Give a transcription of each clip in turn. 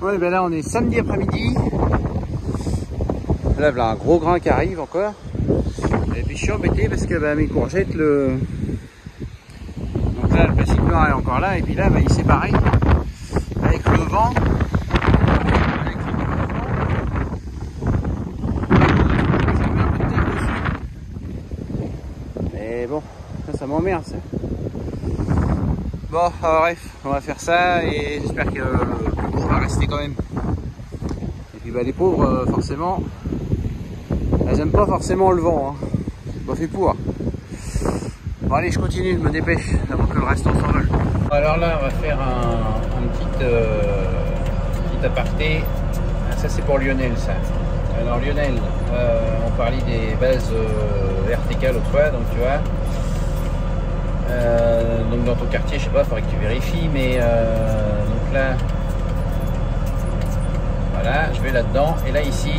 Ouais, ben là on est samedi après-midi. Là, voilà un gros grain qui arrive encore. Et puis je suis embêté parce que bah, mes courgettes, donc là le plastique noir est encore là. Et puis là, bah, il s'est pareil. Avec le vent. Mais bon, ça m'emmerde ça. Bon, bref, on va faire ça et j'espère que le cours va rester quand même. Et puis bah, les pauvres, forcément, elles n'aiment pas forcément le vent. Hein. C'est pas fait pour. Bon allez, je continue, je me dépêche avant que le restant s'envole. Alors là, on va faire un petit aparté. Ah, ça c'est pour Lionel ça. Alors Lionel, on parlait des bases verticales l'autre fois, donc tu vois. Donc dans ton quartier, je sais pas, il faudrait que tu vérifies, mais donc là, voilà, je vais là-dedans, et là ici,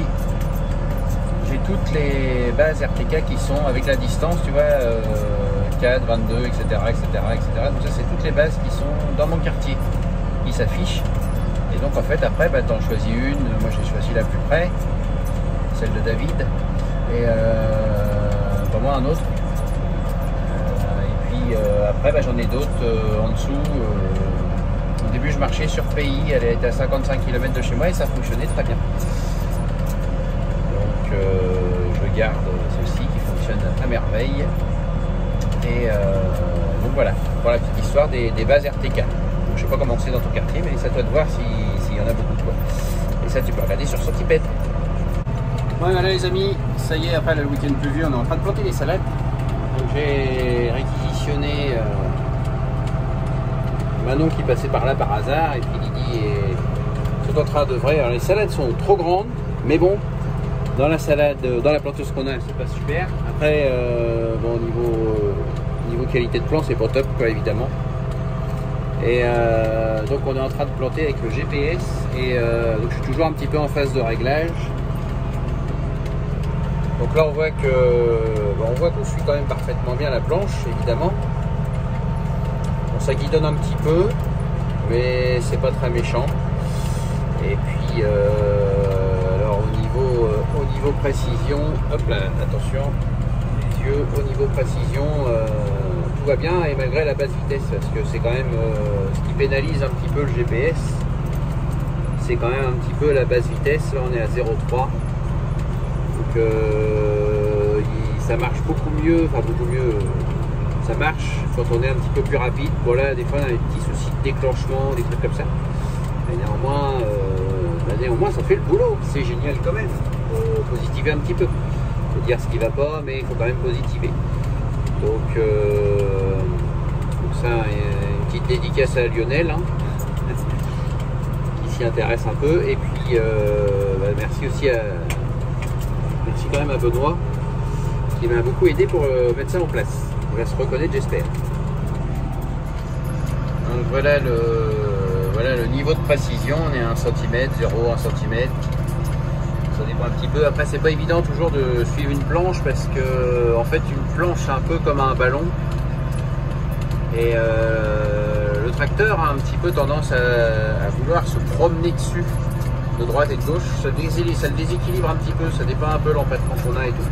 j'ai toutes les bases RTK qui sont avec la distance, tu vois, 4, 22, etc., etc., etc. Donc ça, c'est toutes les bases qui sont dans mon quartier, qui s'affichent. Et donc en fait, après, bah, t'en choisis une. Moi, j'ai choisi la plus près, celle de David, et pour moi un autre. Après bah, j'en ai d'autres en dessous. Au début je marchais sur Pays, elle était à 55 km de chez moi et ça fonctionnait très bien. Donc je garde celle-ci qui fonctionne à merveille. Et donc voilà, pour la petite histoire des bases RTK. Donc, je sais pas comment c'est dans ton quartier, mais ça doit te voir s'il y en a beaucoup quoi. Et ça tu peux regarder sur Sortipet. Bon voilà les amis, ça y est, après le week-end pluvieux, on est en train de planter les salades. Donc j'ai réquisitionné Manon qui passait par là par hasard, et puis Lydie est tout en train de vrai. Alors les salades sont trop grandes, mais bon, dans la salade, dans la planteuse qu'on a, c'est pas super. Après, bon, niveau qualité de plan, c'est pas top quoi, évidemment. Et donc on est en train de planter avec le GPS, et donc je suis toujours un petit peu en phase de réglage. Donc là on voit qu'on suit quand même parfaitement bien la planche, évidemment. Bon, ça guidonne un petit peu, mais c'est pas très méchant. Et puis alors au niveau précision, hop là, attention, les yeux, au niveau précision, tout va bien, et malgré la basse vitesse, parce que c'est quand même ce qui pénalise un petit peu le GPS, c'est quand même un petit peu la basse vitesse. Là on est à 0,3. Donc ça marche beaucoup mieux, ça marche quand on est un petit peu plus rapide. Bon là des fois on a des petits soucis de déclenchement, des trucs comme ça, mais néanmoins ça fait le boulot, c'est génial quand même. Faut positiver un petit peu, faut dire ce qui va pas, mais il faut quand même positiver. Donc ça, une petite dédicace à Lionel hein, qui s'y intéresse un peu, et puis merci aussi merci quand même à Benoît qui m'a beaucoup aidé pour mettre ça en place. On va se reconnaître, j'espère. Donc voilà le niveau de précision. On est à 1 cm, 0, 1 cm. Ça dépend un petit peu. Après c'est pas évident toujours de suivre une planche, parce que en fait une planche c'est un peu comme un ballon. Et le tracteur a un petit peu tendance à vouloir se promener dessus de droite et de gauche, ça le déséquilibre un petit peu, ça dépend un peu l'empattement qu'on a et tout.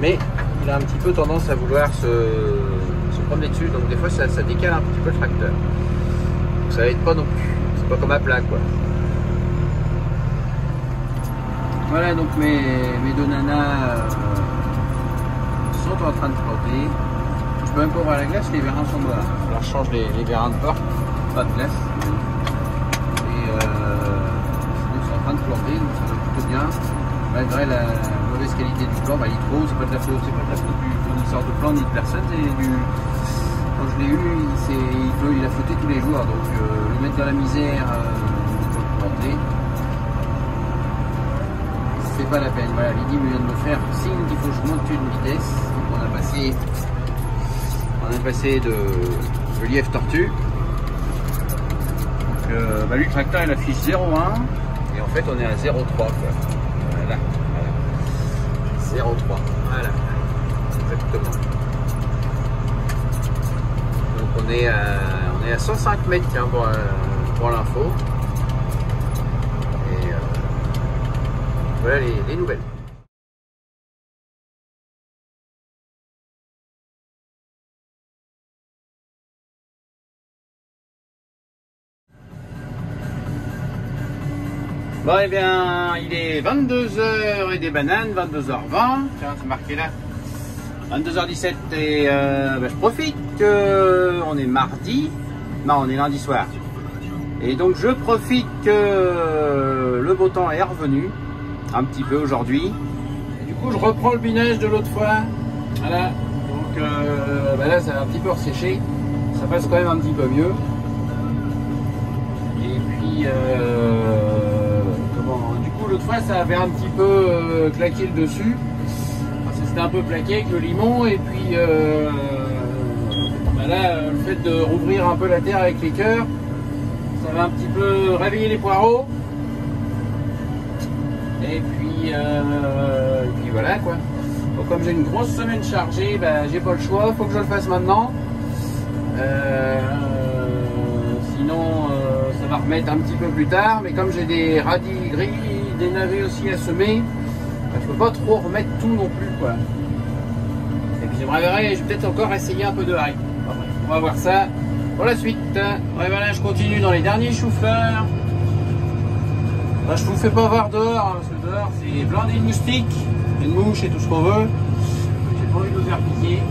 Mais il a un petit peu tendance à vouloir se promener dessus, donc des fois ça décale un petit peu le tracteur. Donc ça aide pas non plus, c'est pas comme à plat quoi. Voilà, donc mes deux nanas sont en train de planter. Je peux même pas ouvrir la glace, les vérins sont noirs. Alors je change les vérins de porte, pas de glace. De planter, donc ça va plutôt bien, malgré la mauvaise qualité du plan. Bah, il est trop, c'est pas de la faute du fournisseur de plan ni de personne, quand je l'ai eu, il a fauté tous les jours, donc le mettre dans la misère pour le planter, c'est pas la peine. Voilà, Lydie me vient de me faire signe qu'il faut que je monte une vitesse, donc on a passé de lièvre tortue. Donc lui le tracteur il affiche 0,1. Et en fait on est à 0,3 quoi. Voilà. 0,3. Voilà. Exactement. Donc on est à 105 mètres tiens, pour l'info. voilà les nouvelles. Bon, eh bien, il est 22h et des bananes, 22h20. Tiens, c'est marqué là. 22h17 et je profite qu'on est mardi. Non, on est lundi soir. Et donc, je profite que le beau temps est revenu un petit peu aujourd'hui. Du coup, je reprends le binage de l'autre fois. Voilà. Donc, là, ça a un petit peu resséché. Ça passe quand même un petit peu mieux. Et puis, du coup, l'autre fois, ça avait un petit peu claqué le dessus. Parce que c'était un peu plaqué avec le limon. Et puis, là, le fait de rouvrir un peu la terre avec les cœurs, ça va un petit peu réveiller les poireaux. Et puis voilà quoi. Donc, comme j'ai une grosse semaine chargée, j'ai pas le choix, faut que je le fasse maintenant. Sinon ça va remettre un petit peu plus tard, mais comme j'ai des radis gris, des navets aussi à semer, je peux pas trop remettre tout non plus quoi. Et puis je vais peut-être encore essayer un peu de haricot. Bon, bref, on va voir ça pour la suite. Ouais, voilà, je continue dans les derniers choux-fleurs. Je vous fais pas voir dehors, parce que dehors c'est blindé de moustiques, et de mouches et tout ce qu'on veut. J'ai pas envie de vous faire piquer. Et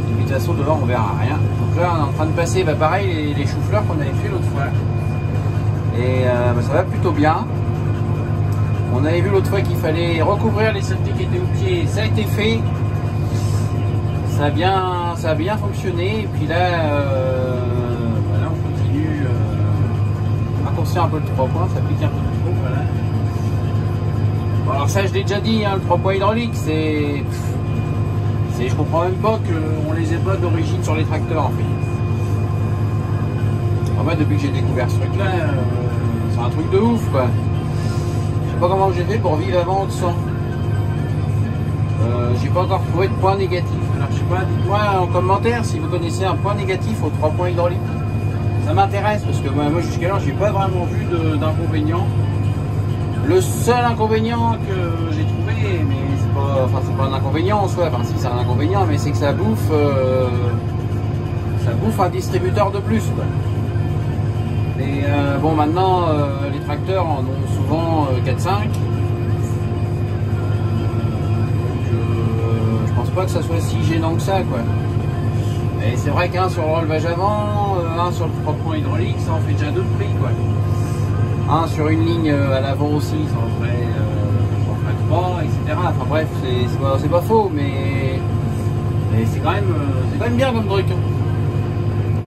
puis de toute façon dehors on verra rien. Donc là on est en train de passer pareil les choux-fleurs qu'on avait fait l'autre fois. Et ça va plutôt bien. On avait vu l'autre fois qu'il fallait recouvrir les saletés qui étaient au pied. Ça a été fait. Ça a bien fonctionné. Et puis là, voilà, on continue. Raccourcir un peu le 3 points, ça pique un peu trop. Voilà. Bon, alors ça je l'ai déjà dit, hein, le 3 points hydraulique, je comprends même pas qu'on les ait pas d'origine sur les tracteurs en fait. En fait, depuis que j'ai découvert ce truc là, c'est un truc de ouf quoi. Je sais pas comment j'ai fait pour vivre avant sans. J'ai pas encore trouvé de point négatif. Alors je sais pas, dites-moi en commentaire si vous connaissez un point négatif aux 3 points hydrauliques. Ça m'intéresse parce que moi jusqu'alors j'ai pas vraiment vu d'inconvénients. Le seul inconvénient que j'ai trouvé, mais c'est pas un inconvénient en soi, enfin si c'est un inconvénient, mais c'est que ça bouffe un distributeur de plus quoi. Mais bon, maintenant les tracteurs en ont souvent 4-5. Je pense pas que ça soit si gênant que ça quoi. Et c'est vrai qu'un sur le relevage avant, un sur le 3 points hydraulique, ça en fait déjà 2 de prix quoi. Un sur une ligne à l'avant aussi, ça en ferait 3, etc. Enfin bref, c'est pas faux, mais c'est quand même bien comme truc.